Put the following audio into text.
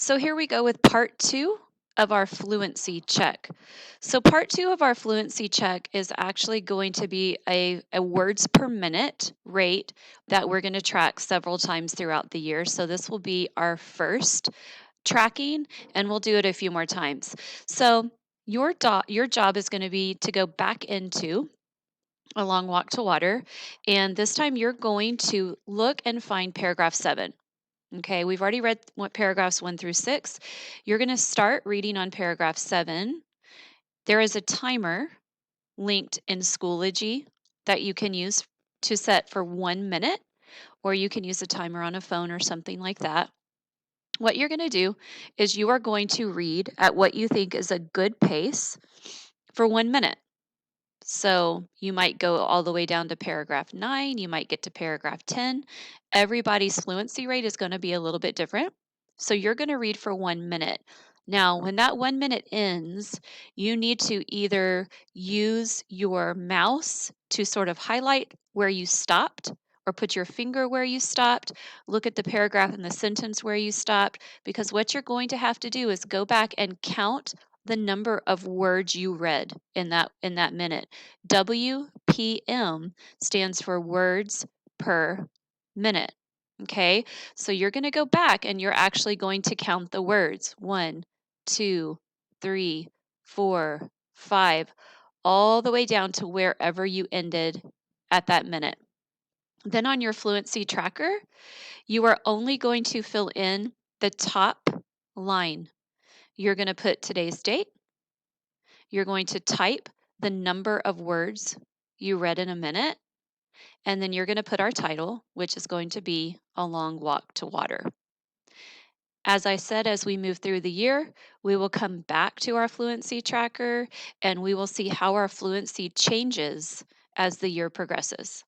So here we go with part two of our fluency check. So part two of our fluency check is actually going to be a words per minute rate that we're going to track several times throughout the year. So this will be our first tracking, and we'll do it a few more times. So your job is going to be to go back into a long walk to water, and this time you're going to look and find paragraph 7. Okay, we've already read what paragraphs 1 through 6. You're going to start reading on paragraph 7. There is a timer linked in Schoology that you can use to set for 1 minute, or you can use a timer on a phone or something like that. What you're going to do is you are going to read at what you think is a good pace for 1 minute. So you might go all the way down to paragraph 9, you might get to paragraph 10. Everybody's fluency rate is going to be a little bit different. So you're going to read for 1 minute. Now, when that 1 minute ends, you need to either use your mouse to sort of highlight where you stopped, or put your finger where you stopped, look at the paragraph and the sentence where you stopped, because what you're going to have to do is go back and count the number of words you read in that minute. WPM stands for words per minute. Okay, so you're going to go back and you're actually going to count the words 1, 2, 3, 4, 5, all the way down to wherever you ended at that minute. Then on your fluency tracker, you are only going to fill in the top line. You're going to put today's date. You're going to type the number of words you read in a minute, and then you're going to put our title, which is going to be A Long Walk to Water. As I said, as we move through the year, we will come back to our fluency tracker and we will see how our fluency changes as the year progresses.